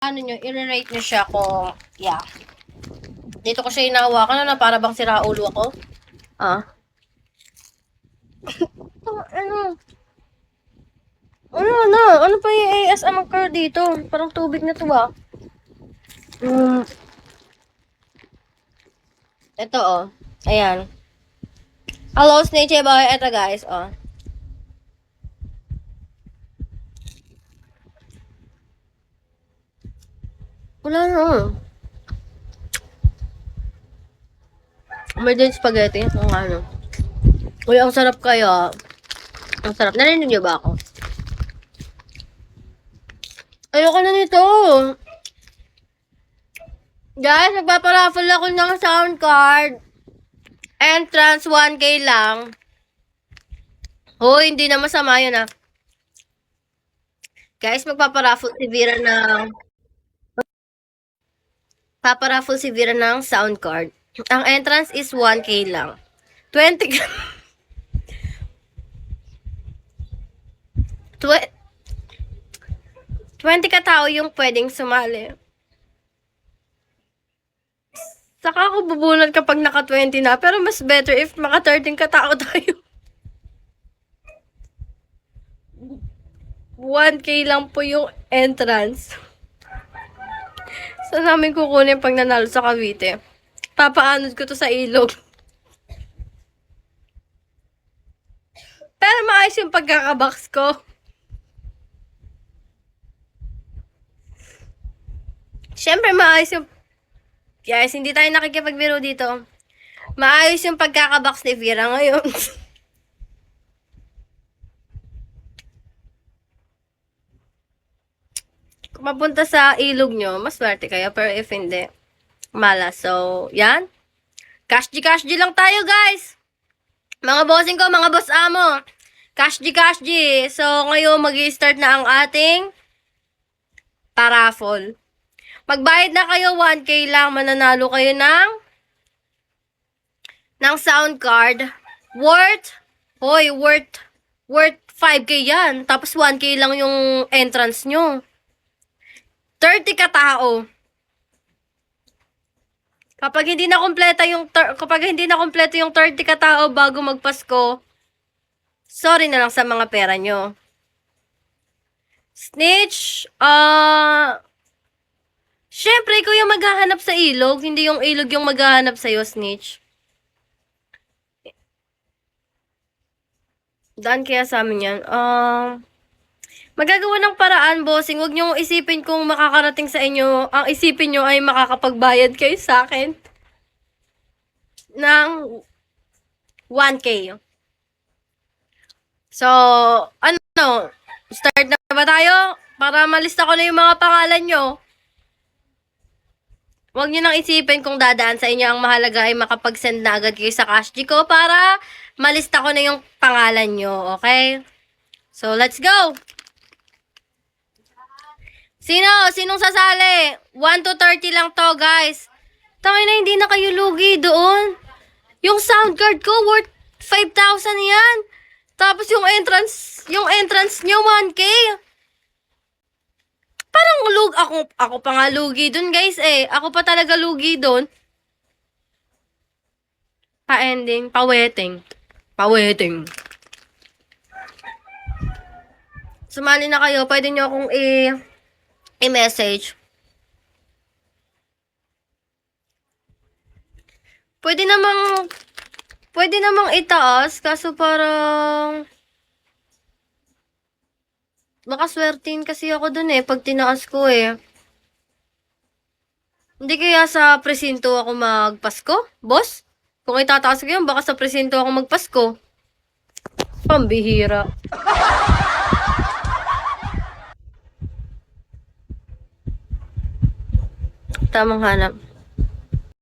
Ano nyo, i-rate nyo siya kung, yeah. Dito ko siya inahawakan na para bang sira ulo ako. Ano? Ano pa yung ASMR car dito? Parang tubig na to ba? Ito oh. Ayan. Hello, Snitchy Boy. Ito guys, oh. Wala na. May din spaghetti. Ang ano. Uy, ang sarap kaya. Ang sarap. Narinig niyo ba ako? Ayoko na nito. Guys, nagpaparaffle ako ng sound card. Entrance 1K lang. Hoy, hindi na masama yun ah. Guys, magpaparaffle si Vera ng sound card. Ang entrance is 1K lang. 20 katao yung pwedeng sumali. Saka ako bubunot kapag naka 20 na, pero mas better if maka 13 katao tayo. 1K lang po yung entrance. Saan namin kukunin pag nanalo sa Cavite? Papaanod ko to sa ilog. Pero maayos yung pagkakabox ko. Siyempre maayos yung... Guys, hindi tayo nakikipagbiro dito. Maayos yung pagkakabox ni Vera ngayon. Kung mapunta sa ilog nyo, mas swerte kayo. Pero if hindi, malas. So, yan. Cash G lang tayo, guys. Mga bossing ko, mga boss amo. Cash G. So, ngayon mag-i-start na ang ating paraffle. Magbayad na kayo, 1K lang. Mananalo kayo ng sound card. Worth 5K yan. Tapos 1K lang yung entrance nyo. 30 katao. Kapag hindi na kumpleto yung 30 katao bago magpasko, sorry na lang sa mga pera nyo. Snitch, syempre, ikaw yung maghahanap sa ilog, hindi yung ilog yung maghahanap sa'yo, Snitch. Daan kaya sa amin yan. Magagawa ng paraan, bossing. Huwag nyo isipin kung makakarating sa inyo. Ang isipin nyo ay makakapagbayad kayo sa akin ng 1K. So, start na ba tayo? Para malista ko na yung mga pangalan nyo. Huwag nyo nang isipin kung dadaan sa inyo. Ang mahalaga ay makapag-send na agad kayo sa Cash G ko para malista ko na yung pangalan nyo. Okay? So, let's go! Sinong sasali? 1 to 30 lang to, guys. Tangin na, hindi na kayo lugi doon. Yung sound card ko, worth 5,000 yan. Tapos yung entrance nyo, 1K. Parang ako pa nga lugi doon, guys, eh. Ako pa talaga lugi doon. Pa-ending, pa-wetting. Sumali na kayo, pwede nyo akong i-message. Pwede namang itaas, kaso parang makaswertin kasi ako dun eh, pag tinaas ko eh. Hindi kaya sa presinto ako magpasko, boss? Kung itataas ko yun, baka sa presinto ako magpasko. Pambihira. Tamang hanap.